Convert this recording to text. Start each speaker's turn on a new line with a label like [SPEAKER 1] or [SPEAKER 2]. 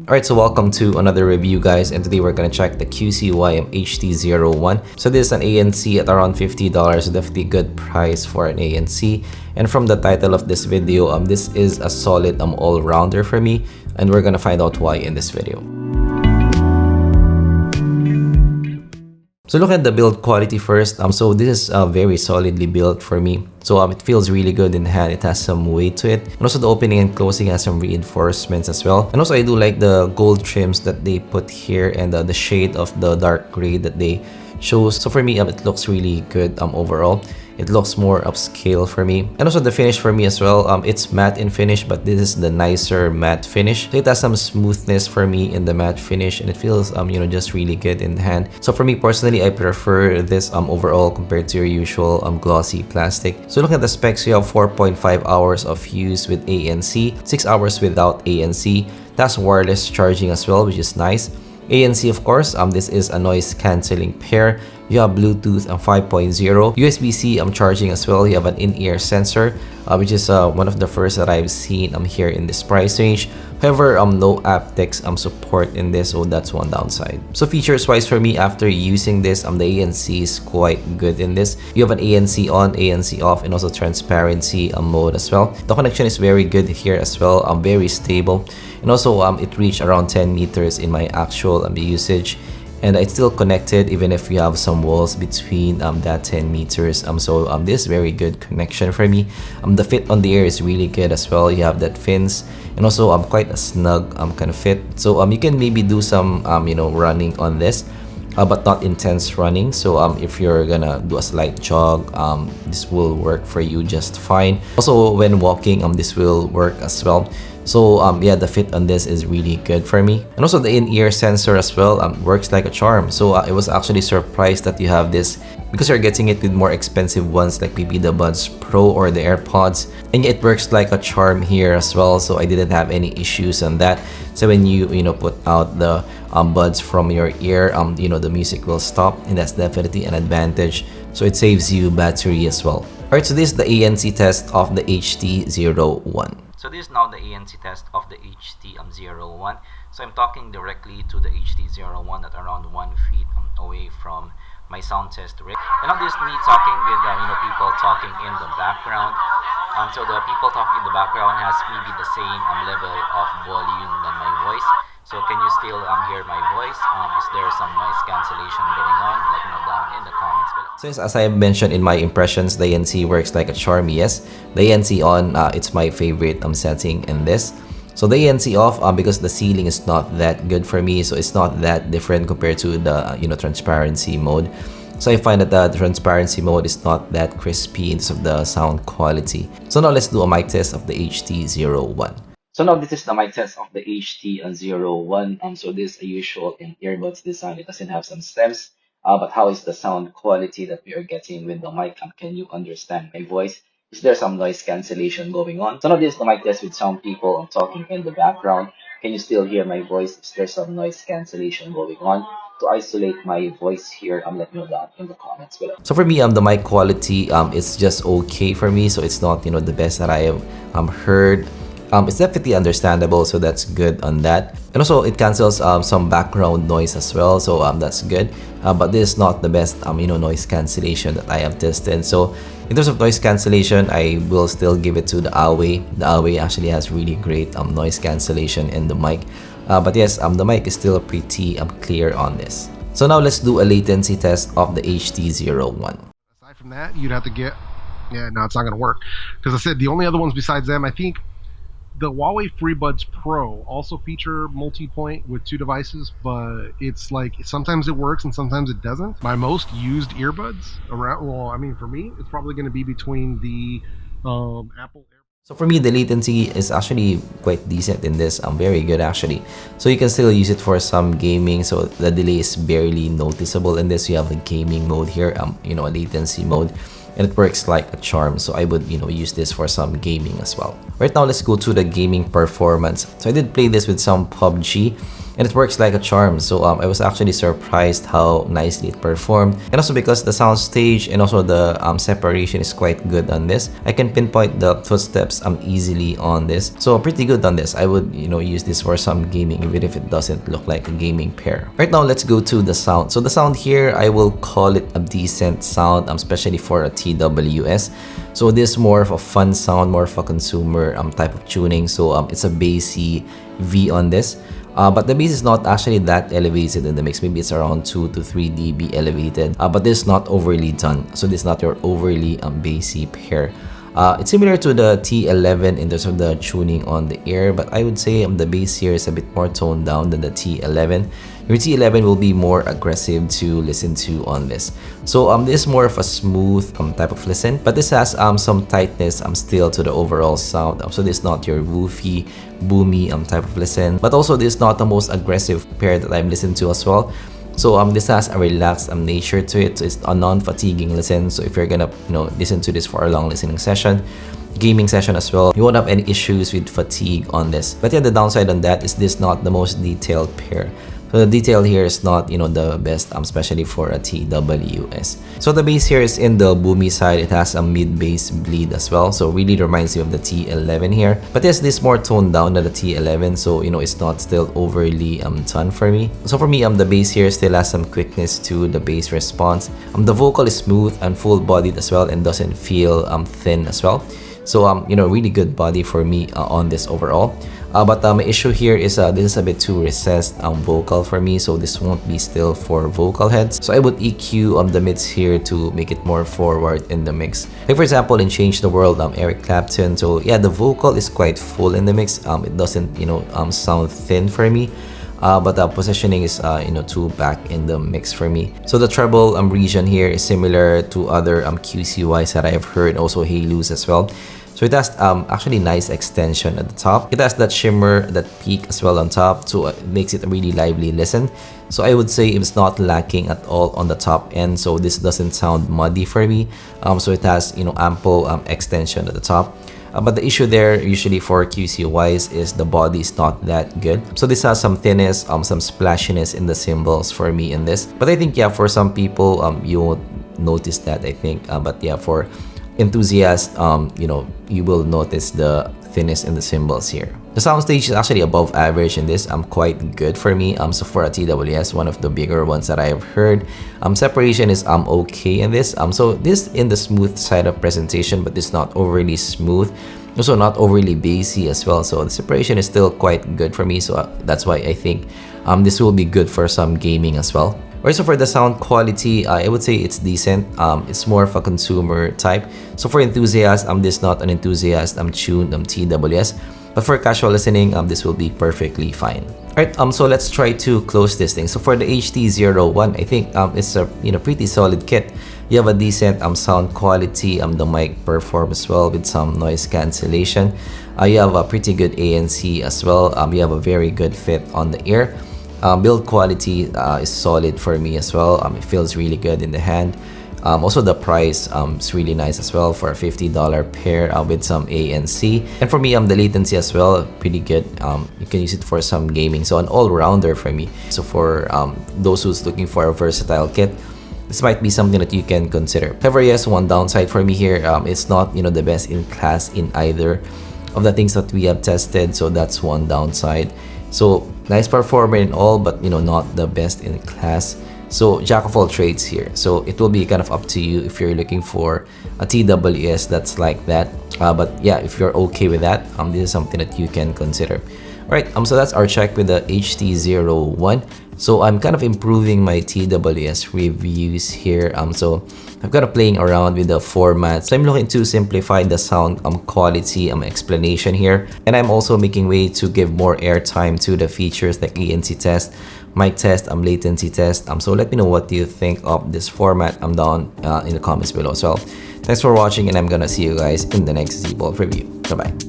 [SPEAKER 1] Alright, so welcome to another review, guys, and today we're gonna check the QCY HT01. So this is an ANC at around $50, definitely good price for an ANC. And from the title of this video, this is a solid all-rounder for me, and we're gonna find out why in this video. So look at the build quality first. So this is very solidly built for me. So it feels really good in hand. It has some weight to it. And also the opening and closing has some reinforcements as well. And also I do like the gold trims that they put here and the shade of the dark gray that they show. So for me, it looks really good overall. It looks more upscale for me. And also the finish for me as well, it's matte in finish, but this is the nicer matte finish. So it has some smoothness for me in the matte finish, and it feels just really good in hand. So for me personally, I prefer this overall compared to your usual glossy plastic. So look at the specs. You have 4.5 hours of use with ANC, 6 hours without ANC. That's wireless charging as well, which is nice. ANC, of course, this is a noise cancelling pair. You have Bluetooth 5.0, USB-C charging as well. You have an in-ear sensor, which is one of the first that I've seen here in this price range. However, no aptX support in this, so that's one downside. So features-wise for me, after using this, the ANC is quite good in this. You have an ANC on, ANC off, and also transparency mode as well. The connection is very good here as well, very stable. And also, it reached around 10 meters in my actual usage. And it's still connected even if you have some walls between that 10 meters. So this is very good connection for me. The fit on the ear is really good as well. You have that fins, and also quite a snug kind of fit. So you can maybe do some running on this, but not intense running. So if you're gonna do a slight jog, this will work for you just fine. Also when walking, this will work as well. So yeah, the fit on this is really good for me. And also the in-ear sensor as well works like a charm. So I was actually surprised that you have this, because you're getting it with more expensive ones like maybe the Buds Pro or the AirPods, and it works like a charm here as well. So I didn't have any issues on that. So when you put out the buds from your ear, the music will stop, and that's definitely an advantage. So it saves you battery as well. Alright, so this is the ANC test of the HT01. So this is now the ANC test of the HT01. So I'm talking directly to the HT01 at around 1 feet away from my sound test rig. And now this is me talking with people talking in the background. So the people talking in the background has maybe the same level of volume than my voice. So can you still hear my voice? Is there some noise cancellation going on? Let me know down in the comments below. So as I have mentioned in my impressions, the ANC works like a charm. Yes, the ANC on, it's my favorite setting in this. So the ANC off, because the ceiling is not that good for me, so it's not that different compared to the transparency mode. So I find that the transparency mode is not that crispy in terms of the sound quality. So now let's do a mic test of the HT01. So now this is the mic test of the HT01. So this is a usual earbuds design. It doesn't have some stems. But how is the sound quality that we are getting with the mic? Can you understand my voice? Is there some noise cancellation going on? So now this is the mic test with some people talking in the background. Can you still hear my voice? Is there some noise cancellation going on? To isolate my voice here, let me know down in the comments below. So for me, the mic quality is just okay for me. So it's not the best that I have heard. It's definitely understandable, so that's good on that. And also it cancels some background noise as well, so that's good. But this is not the best noise cancellation that I have tested. So in terms of noise cancellation, I will still give it to the Huawei. The Huawei actually has really great noise cancellation in the mic. But yes, the mic is still pretty clear on this. So now let's do a latency test of the HT01.
[SPEAKER 2] Aside from that, you'd have to get, yeah, no, it's not going to work. Because I said the only other ones besides them, I think the Huawei FreeBuds Pro also feature multi-point with 2 devices, but it's like sometimes it works and sometimes it doesn't. My most used earbuds around, well, I mean, for me, it's probably going to be between the Apple AirPods.
[SPEAKER 1] So for me, the latency is actually quite decent in this. Very good actually. So you can still use it for some gaming. So the delay is barely noticeable in this. You have the gaming mode here, a latency mode, and it works like a charm. So I would use this for some gaming as well. Right now, let's go to the gaming performance. So I did play this with some PUBG. and it works like a charm. So I was actually surprised how nicely it performed, and also because the sound stage and also the separation is quite good on this. I can pinpoint the footsteps easily on this, so pretty good on this. I would use this for some gaming even if it doesn't look like a gaming pair. Right now, let's go to the sound. So the sound here, I will call it a decent sound, especially for a TWS. So this is more of a fun sound, more of a consumer type of tuning. So it's a bassy V on this. But the bass is not actually that elevated in the mix. Maybe it's around 2 to 3 dB elevated. But this is not overly done. So this is not your overly bassy pair. It's similar to the T11 in terms of the tuning on the ear, but I would say the bass here is a bit more toned down than the T11. Your T11 will be more aggressive to listen to on this. So this is more of a smooth type of listen, but this has some tightness still to the overall sound. So this is not your woofy, boomy type of listen, but also this is not the most aggressive pair that I've listened to as well. So this has a relaxed nature to it. So it's a non-fatiguing listen. So if you're gonna listen to this for a long listening session, gaming session as well, you won't have any issues with fatigue on this. But yeah, the downside on that is this not the most detailed pair. So the detail here is not the best, especially for a TWS. So the bass here is in the boomy side. It has a mid-bass bleed as well, so really reminds you of the T11 here. But yes, this is more toned down than the T11, so it's not still overly done for me. So for me, the bass here still has some quickness to the bass response. The vocal is smooth and full-bodied as well, and doesn't feel thin as well. So really good body for me on this overall. But my issue here is this is a bit too recessed vocal for me, so this won't be still for vocal heads. So I would EQ the mids here to make it more forward in the mix. Like for example, in Change the World, Eric Clapton. So yeah, the vocal is quite full in the mix. It doesn't sound thin for me. But the positioning is too back in the mix for me. So the treble region here is similar to other QCYs that I have heard, also Halus as well. So it has actually nice extension at the top. It has that shimmer, that peak as well on top, so it makes it a really lively listen. So I would say it's not lacking at all on the top end, so this doesn't sound muddy for me. So it has ample extension at the top. But the issue there usually for QCYs is the body is not that good. So this has some thinness, some splashiness in the cymbals for me in this. But I think yeah, for some people you won't notice that, I think. But yeah, for enthusiasts, you will notice the thinness in the cymbals here. The soundstage is actually above average in this, quite good for me. So for a TWS, one of the bigger ones that I have heard. Separation is okay in this. So this in the smooth side of presentation, but it's not overly smooth. Also not overly bassy as well. So the separation is still quite good for me. So that's why I think this will be good for some gaming as well. Also for the sound quality, I would say it's decent. It's more of a consumer type. So for enthusiasts, this is not an enthusiast tuned TWS. But for casual listening, this will be perfectly fine. Alright, so let's try to close this thing. So for the HT01, I think it's a pretty solid kit. You have a decent sound quality. The mic performs well with some noise cancellation. You have a pretty good ANC as well. You have a very good fit on the ear. Build quality is solid for me as well. It feels really good in the hand. Also the price is really nice as well for a $50 pair with some ANC. And for me, the latency as well, pretty good. You can use it for some gaming, so an all-rounder for me. So for those who's looking for a versatile kit, this might be something that you can consider. However, yes, one downside for me here, it's not the best in class in either of the things that we have tested, so that's one downside. So nice performer and all, but not the best in class. So jack of all trades here. So it will be kind of up to you if you're looking for a TWS that's like that. But yeah, if you're okay with that, this is something that you can consider. Alright, so that's our check with the HT01. So I'm kind of improving my TWS reviews here. So I've got playing around with the format. So I'm looking to simplify the sound quality explanation here. And I'm also making way to give more airtime to the features like ANC test, mic test, latency test. So let me know what do you think of this format down in the comments below as well. Thanks for watching, and I'm gonna see you guys in the next zpolt review. Bye bye.